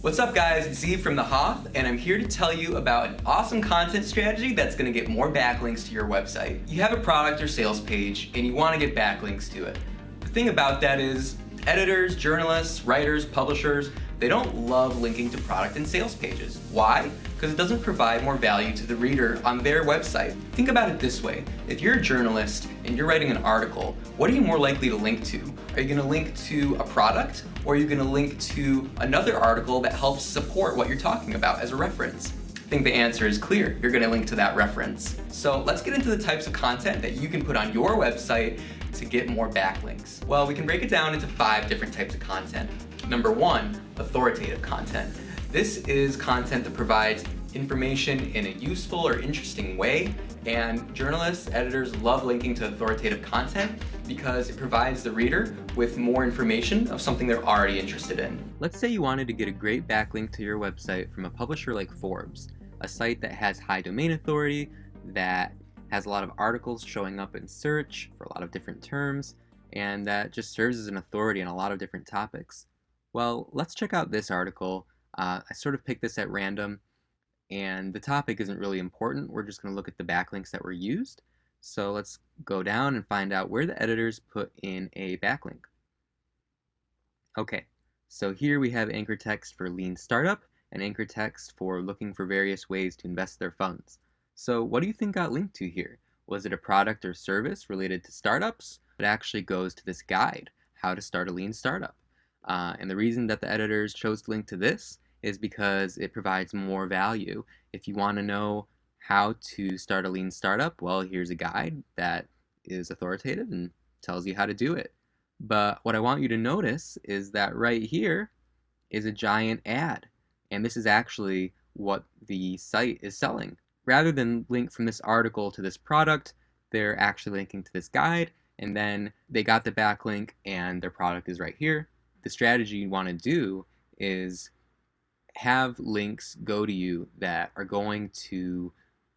What's up guys, it's Z from The Hoff, and I'm here to tell you about an awesome content strategy that's going to get more backlinks to your website. You have a product or sales page and you want to get backlinks to it. The thing about that is editors, journalists, writers, publishers, they don't love linking to product and sales pages. Why? Because it doesn't provide more value to the reader on their website. Think about it this way. If you're a journalist and you're writing an article, what are you more likely to link to? Are you going to link to a product, or are you going to link to another article that helps support what you're talking about as a reference? I think the answer is clear. You're going to link to that reference. So let's get into the types of content that you can put on your website to get more backlinks. Well, we can break it down into 5 different types of content. Number 1, authoritative content. This is content that provides information in a useful or interesting way, and journalists, editors love linking to authoritative content because it provides the reader with more information of something they're already interested in. Let's say you wanted to get a great backlink to your website from a publisher like Forbes, a site that has high domain authority, that has a lot of articles showing up in search for a lot of different terms, and that just serves as an authority on a lot of different topics. Well, let's check out this article. I sort of picked this at random, and the topic isn't really important. We're just going to look at the backlinks that were used. So let's go down and find out where the editors put in a backlink. Okay, so here we have anchor text for lean startup and anchor text for looking for various ways to invest their funds. So what do you think got linked to here? Was it a product or service related to startups? It actually goes to this guide, how to start a lean startup. And the reason that the editors chose to link to this is because it provides more value. If you want to know how to start a lean startup, well, here's a guide that is authoritative and tells you how to do it. But what I want you to notice is that right here is a giant ad. And this is actually what the site is selling. Rather than link from this article to this product, they're actually linking to this guide, and then they got the backlink and their product is right here. The strategy you want to do is have links go to you that are going to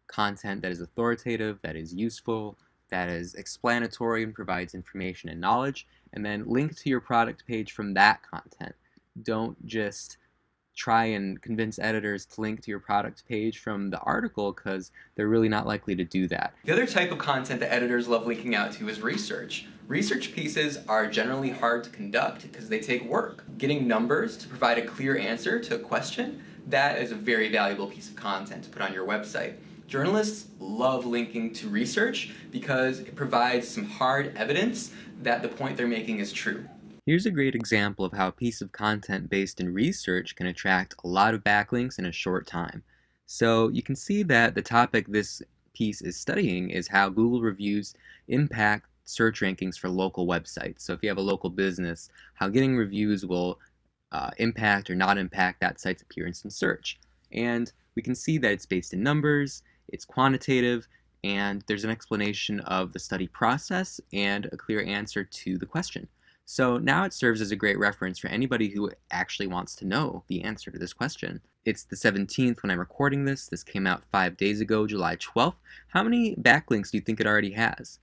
content that is authoritative, that is useful, that is explanatory and provides information and knowledge, and then link to your product page from that content. Don't just try and convince editors to link to your product page from the article, because they're really not likely to do that. The other type of content that editors love linking out to is research. Research pieces are generally hard to conduct because they take work. Getting numbers to provide a clear answer to a question, that is a very valuable piece of content to put on your website. Journalists love linking to research because it provides some hard evidence that the point they're making is true. Here's a great example of how a piece of content based in research can attract a lot of backlinks in a short time. So you can see that the topic this piece is studying is how Google reviews impact search rankings for local websites. So if you have a local business, how getting reviews will impact or not impact that site's appearance in search. And we can see that it's based in numbers, it's quantitative, and there's an explanation of the study process and a clear answer to the question. So now it serves as a great reference for anybody who actually wants to know the answer to this question. It's the 17th when I'm recording this. This came out 5 days ago, July 12th. How many backlinks do you think it already has?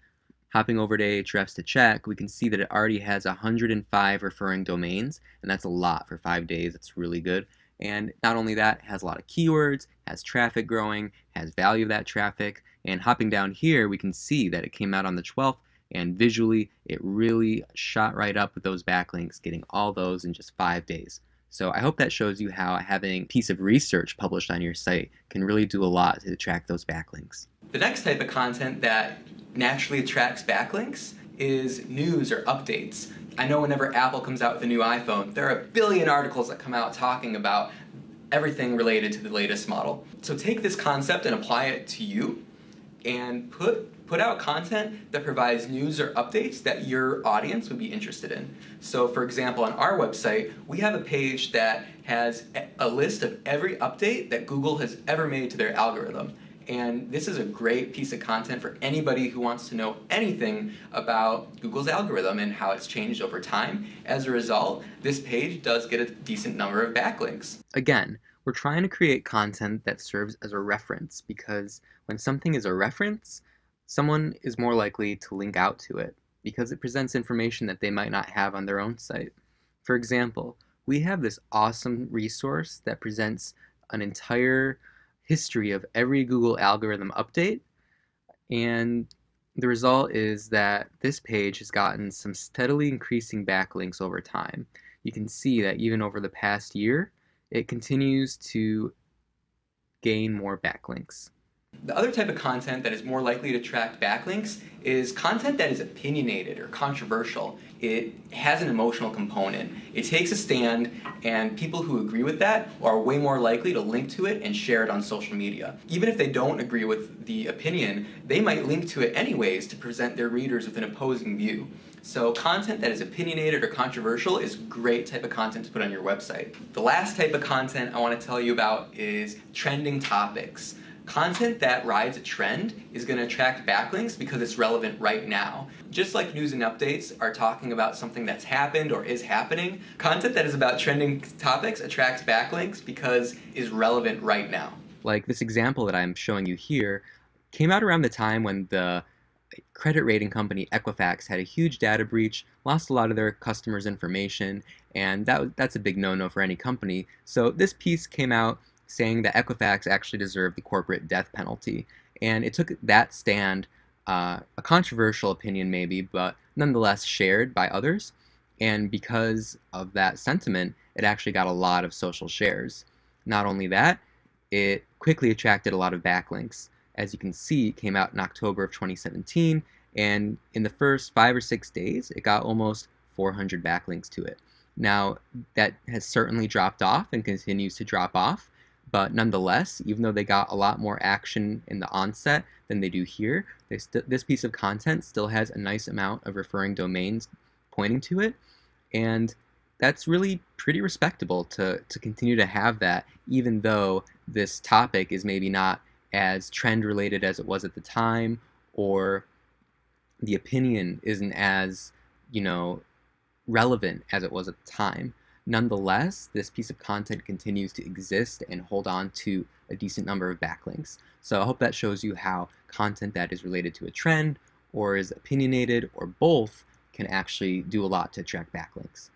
Hopping over to Ahrefs to check, we can see that it already has 105 referring domains, and that's a lot for 5 days. It's really good. And not only that, it has a lot of keywords, has traffic growing, has value of that traffic, and hopping down here, we can see that it came out on the 12th, and visually, it really shot right up with those backlinks, getting all those in just 5 days. So I hope that shows you how having a piece of research published on your site can really do a lot to attract those backlinks. The next type of content that naturally attracts backlinks is news or updates. I know whenever Apple comes out with a new iPhone, there are a billion articles that come out talking about everything related to the latest model. So take this concept and apply it to you, and put out content that provides news or updates that your audience would be interested in. So for example, on our website, we have a page that has a list of every update that Google has ever made to their algorithm. And this is a great piece of content for anybody who wants to know anything about Google's algorithm and how it's changed over time. As a result, this page does get a decent number of backlinks. Again, we're trying to create content that serves as a reference, because when something is a reference, someone is more likely to link out to it because it presents information that they might not have on their own site. For example, we have this awesome resource that presents an entire history of every Google algorithm update. And the result is that this page has gotten some steadily increasing backlinks over time. You can see that even over the past year, it continues to gain more backlinks. The other type of content that is more likely to attract backlinks is content that is opinionated or controversial. It has an emotional component. It takes a stand, and people who agree with that are way more likely to link to it and share it on social media. Even if they don't agree with the opinion, they might link to it anyways to present their readers with an opposing view. So content that is opinionated or controversial is a great type of content to put on your website. The last type of content I want to tell you about is trending topics. Content that rides a trend is going to attract backlinks because it's relevant right now. Just like news and updates are talking about something that's happened or is happening, content that is about trending topics attracts backlinks because is relevant right now. Like this example that I'm showing you here came out around the time when the credit rating company Equifax had a huge data breach, lost a lot of their customers' information, and that's a big no-no for any company. So this piece came out saying that Equifax actually deserved the corporate death penalty. And it took that stand, a controversial opinion maybe, but nonetheless shared by others. And because of that sentiment, it actually got a lot of social shares. Not only that, it quickly attracted a lot of backlinks. As you can see, it came out in October of 2017, and in the first 5 or 6 days, it got almost 400 backlinks to it. Now, that has certainly dropped off and continues to drop off, but nonetheless, even though they got a lot more action in the onset than they do here, this piece of content still has a nice amount of referring domains pointing to it, and that's really pretty respectable to continue to have that, even though this topic is maybe not as trend related as it was at the time, or the opinion isn't as, relevant as it was at the time. Nonetheless, this piece of content continues to exist and hold on to a decent number of backlinks. So I hope that shows you how content that is related to a trend or is opinionated or both can actually do a lot to attract backlinks.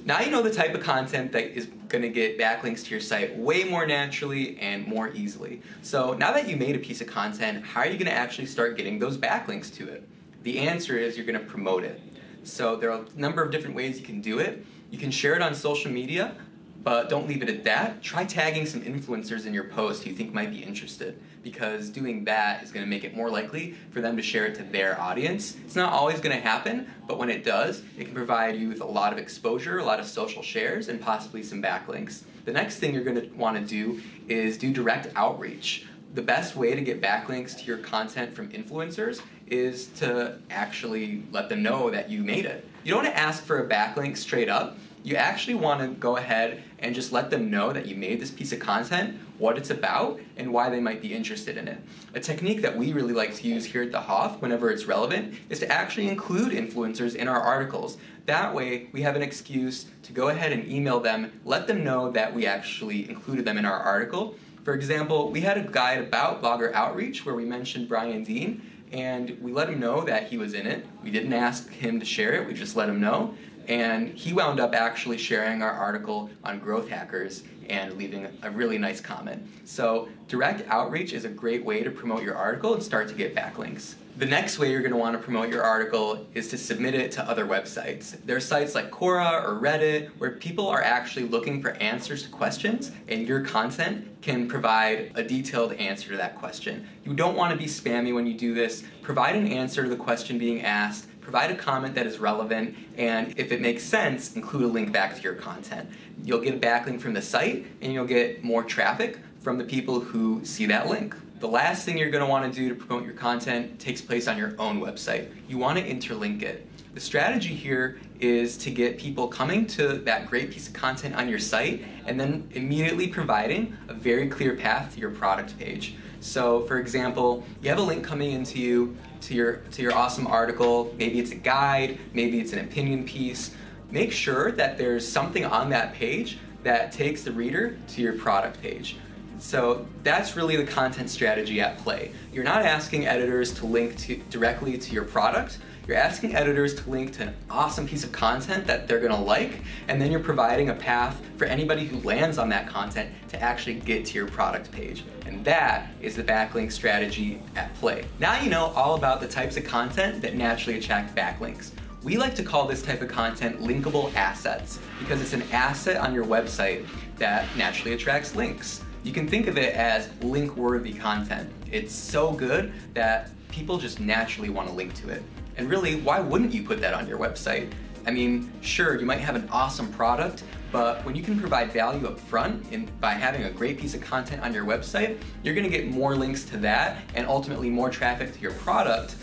Now you know the type of content that is going to get backlinks to your site way more naturally and more easily. So now that you made a piece of content, how are you going to actually start getting those backlinks to it? The answer is you're going to promote it. So there are a number of different ways you can do it. You can share it on social media, but don't leave it at that. Try tagging some influencers in your post who you think might be interested, because doing that is going to make it more likely for them to share it to their audience. It's not always going to happen, but when it does, it can provide you with a lot of exposure, a lot of social shares, and possibly some backlinks. The next thing you're going to want to do is do direct outreach. The best way to get backlinks to your content from influencers is to actually let them know that you made it. You don't want to ask for a backlink straight up. You actually want to go ahead and just let them know that you made this piece of content, what it's about, and why they might be interested in it. A technique that we really like to use here at the Hoff whenever it's relevant is to actually include influencers in our articles. That way, we have an excuse to go ahead and email them, let them know that we actually included them in our article. For example, we had a guide about blogger outreach where we mentioned Brian Dean, and we let him know that he was in it. We didn't ask him to share it, we just let him know. And he wound up actually sharing our article on growth hackers and leaving a really nice comment. So direct outreach is a great way to promote your article and start to get backlinks. The next way you're going to want to promote your article is to submit it to other websites. There are sites like Quora or Reddit where people are actually looking for answers to questions, and your content can provide a detailed answer to that question. You don't want to be spammy when you do this. Provide an answer to the question being asked, provide a comment that is relevant, and if it makes sense, include a link back to your content. You'll get a backlink from the site, and you'll get more traffic from the people who see that link. The last thing you're going to want to do to promote your content takes place on your own website. You want to interlink it. The strategy here is to get people coming to that great piece of content on your site and then immediately providing a very clear path to your product page. So, for example, you have a link coming into you to your awesome article. Maybe it's a guide, maybe it's an opinion piece. Make sure that there's something on that page that takes the reader to your product page. So that's really the content strategy at play. You're not asking editors to link directly to your product. You're asking editors to link to an awesome piece of content that they're gonna like, and then you're providing a path for anybody who lands on that content to actually get to your product page. And that is the backlink strategy at play. Now you know all about the types of content that naturally attract backlinks. We like to call this type of content linkable assets because it's an asset on your website that naturally attracts links. You can think of it as link-worthy content. It's so good that people just naturally want to link to it. And really, why wouldn't you put that on your website? I mean, sure, you might have an awesome product, but when you can provide value up front by having a great piece of content on your website, you're gonna get more links to that and ultimately more traffic to your product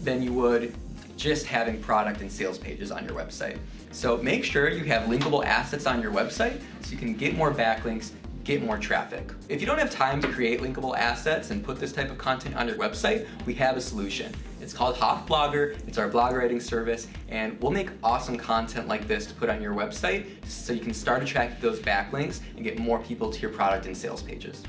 than you would just having product and sales pages on your website. So make sure you have linkable assets on your website so you can get more backlinks, get more traffic. If you don't have time to create linkable assets and put this type of content on your website, we have a solution. It's called Hoth Blogger, it's our blog writing service, and we'll make awesome content like this to put on your website so you can start attracting those backlinks and get more people to your product and sales pages.